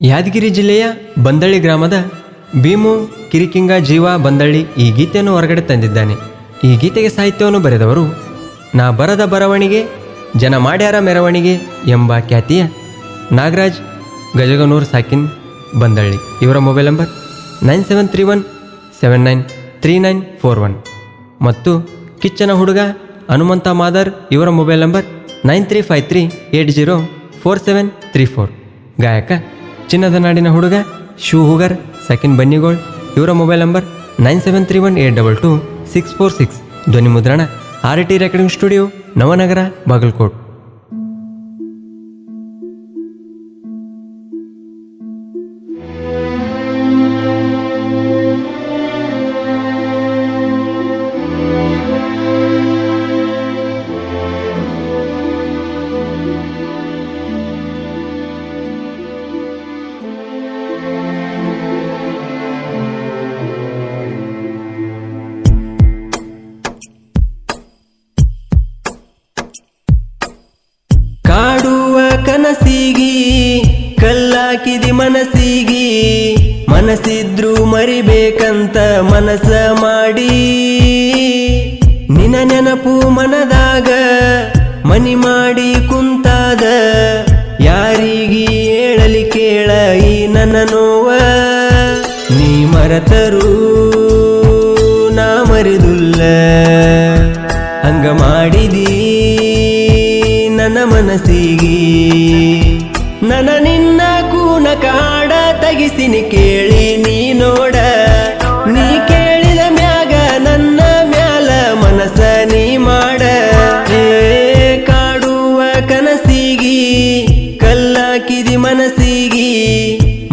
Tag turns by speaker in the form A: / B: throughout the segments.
A: ಯಾದಗಿರಿ ಜಿಲ್ಲೆಯ ಬಂದಳ್ಳಿ ಗ್ರಾಮದ ಭೀಮು ಕಿರಿಕಿಂಗ ಜೀವ ಬಂದಳ್ಳಿ ಈ ಗೀತೆಯನ್ನು ಹೊರಗಡೆ ತಂದಿದ್ದಾನೆ. ಈ ಗೀತೆಗೆ ಸಾಹಿತ್ಯವನ್ನು ಬರೆದವರು ನಾ ಬರದ ಬರವಣಿಗೆ ಜನ ಮಾಡ್ಯಾರ ಮೆರವಣಿಗೆ ಎಂಬ ಖ್ಯಾತಿಯ ನಾಗರಾಜ್ ಗಜಗನೂರ್ ಸಾಕಿನ್ ಬಂದಳ್ಳಿ. ಇವರ ಮೊಬೈಲ್ ನಂಬರ್ 9731793941 ಮತ್ತು ಕಿಚ್ಚನ ಹುಡುಗ ಹನುಮಂತ ಮಾದರ್. ಇವರ ಮೊಬೈಲ್ ನಂಬರ್ 9353804734. ಗಾಯಕ ಚಿನ್ನದ ನಾಡಿನ ಹುಡುಗ ಶಿವ ಹುಗರ್ ಸಕಿನ್ ಬನ್ನಿಗೋಳ್. ಇವರ ಮೊಬೈಲ್ ನಂಬರ್ 9731822646. ಧ್ವನಿ ಮುದ್ರಣ RT recording studio, Navanagar, Bagalkot. ಕಾಡುವ ಕನಸಿಗಿ ಕಲ್ಲಾಕಿದಿ ಮನಸ್ಸಿಗಿ, ಮನಸ್ಸಿದ್ರು ಮರಿಬೇಕಂತ ಮನಸ್ಸ ಮಾಡಿ, ನಿನ ನೆನಪು ಮನದಾಗ ಮನಿ ಮಾಡಿ ಕುಂತಾದ, ಯಾರಿಗಿ ಹೇಳಲಿ ಕೇಳ ಈ ನನ್ನ ನೋವ, ನೀ ಮರೆತರೂ ನಾ ಮರಿದುಲ್ಲ, ಹಂಗ ಮಾಡಿದಿ ನನ್ನ ಮನಸ್ಸಿಗಿ, ನನ್ನ ನಿನ್ನ ಕೂನ ಕಾಡ ತಗಿಸಿನಿ ಕೇಳಿ ನೀ ನೋಡ, ನೀ ಕೇಳಿದ ಮ್ಯಾಗ ನನ್ನ ಮ್ಯಾಲ ಮನಸ್ಸ ನೀ ಮಾಡ, ಕಾಡುವ ಕನಸಿಗಿ ಕಲ್ಲಾಕಿದಿ ಮನಸ್ಸಿಗಿ,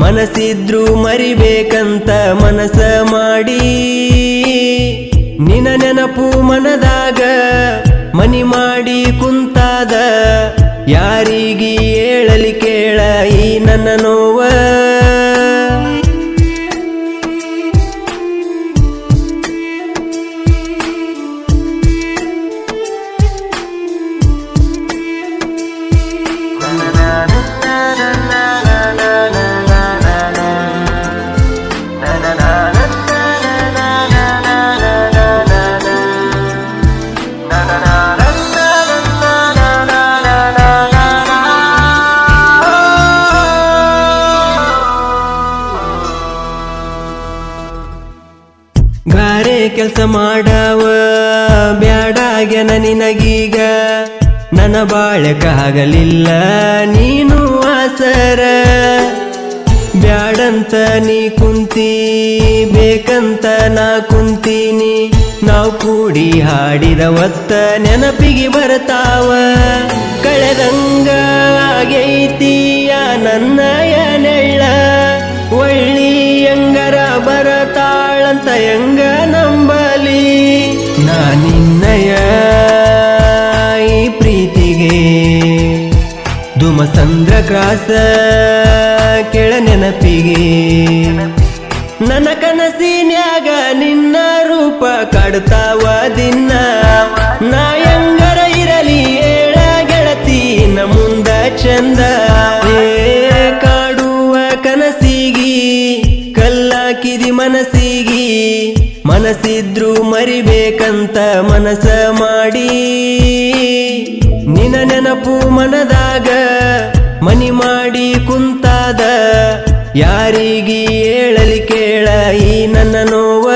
A: ಮನಸ್ಸಿದ್ರು ಮರಿಬೇಕಂತ ಮನಸ್ಸ ಮಾಡಿ, ನಿನ ನೆನಪು ಮನದಾಗ ಮನಿ ಮಾಡಿ ಕುಂತಾದ, ಯಾರಿಗಿ ಹೇಳಲಿ ಕೇಳ ಈ ನನ್ನ ನೋವ. ಗಾರೆ ಕೆಲಸ ಮಾಡವ ಬ್ಯಾಡಾಗ್ಯನ ನಿನಗೀಗ, ನನ್ನ ಬಾಳಕಾಗಲಿಲ್ಲ ನೀನು ಆಸರ, ಬ್ಯಾಡಂತ ನೀ ಕುಂತಿ ಬೇಕಂತ ನಾ ಕುಂತೀನಿ, ನಾವು ಕೂಡಿ ಹಾಡಿದ ಒತ್ತ ನೆನಪಿಗೆ ಬರ್ತಾವ, ಕಳೆದಂಗ ಆಗೈತಿಯ ನನ್ನಯ ನೆಳ್ಳ, ಒಳ್ಳಿ ಎಂಗರ ಬರತಾಳಂತ ಎಂಗ ನಂಬಲಿ, ನಾ ನಿನ್ನಯ ಈ ಪ್ರೀತಿಗೆ ಧುಮಸಂದ್ರ ಕ್ರಾಸ ಕೆಳ ನೆನಪಿಗೆ, ನನ್ನ ಕನಸಿನ್ಯಾಗ ನಿನ್ನ ರೂಪ ಕಾಡ್ತಾವ ದಿನ, ನಾ ಎಂಗರ ಇರಲಿ ಹೇಳ ಗೆಳತಿ ನ ಮುಂದ ಚಂದ, ಕಾಡುವ ಕನಸಿಗಿ ಕಲ್ಲಾಕಿದಿ ಮನಸ್ಸಿಗಿ, ಮನಸ್ಸಿದ್ರು ಮರಿಬೇಕಂತ ಮನಸ್ಸ ಮಾಡಿ, ನಿನ ನೆನಪು ಮನದಾಗ ಮನಿ ಮಾಡಿ ಕುಂತಾದ, ಯಾರಿಗಿ ಹೇಳಲಿ ಕೇಳ ಈ ನನ್ನ ನೋವ.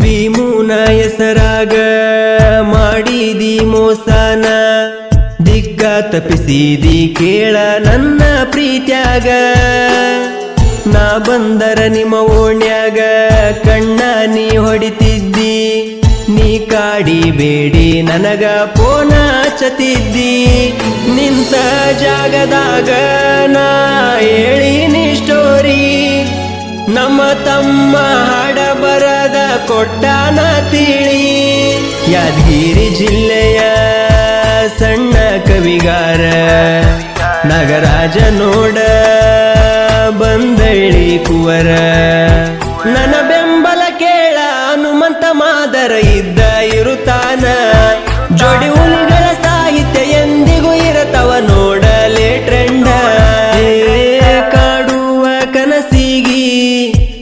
A: ಭೀಮುನ ಹೆಸರಾಗ ಮಾಡಿದಿ ಮೋಸನ, ದಿಗ್ಗ ತಪ್ಪಿಸಿದಿ ಕೇಳ ನನ್ನ ಪ್ರೀತ್ಯಾಗ, ನಾ ಬಂದರ ನಿಮ್ಮ ಓಣ್ಯಾಗ ಕಣ್ಣ ನೀ ಹೊಡಿತಿದ್ದಿ, ನೀ ಕಾಡಿಬೇಡಿ ನನಗ ಪೋನ ಹಚ್ಚತಿದ್ದಿ ನಿಂತ ಜಾಗದಾಗ ನಾ ಹೇಳಿನಿ ಸ್ಟೋರಿ ನಮ್ಮ ತಮ್ಮ ಹಾಡ ಬರದ ಕೊಟ್ಟಾನ ತಿಳಿ ಯಾದಗಿರಿ ಜಿಲ್ಲೆಯ ಸಣ್ಣ ಕವಿಗಾರ ನಾಗರಾಜ ನೋಡ ಬಂದಳ್ಳಿ ಕುವರ ನನ್ನ ಬೆಂಬಲ ಕೇಳ ಹನುಮಂತ ಮಾದರ ಇದ್ದ ಇರುತ್ತಾನ ಜೋಡಿ ಹುಲಿಗಳ ಸಾಹಿತ್ಯ ಎಂದಿಗೂ ಇರತವ ನೋಡಲೇ ಟ್ರೆಂಡ ಕಾಡುವ ಕನಸಿಗಿ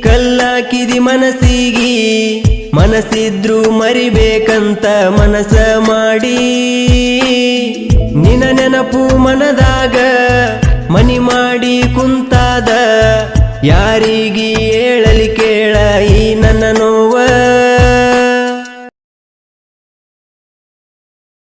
A: ಕಲ್ಲಾಕಿದಿ ಮನಸ್ಸಿಗಿ ಮನಸ್ಸಿದ್ರು ಮರಿಬೇಕಂತ ಮನಸ ಮಾಡಿ ನಿನ ನೆನಪು ಮನದಾಗ ಮನಿ ಮಾಡಿ ಕುಂತಾದ ಯಾರಿಗಿ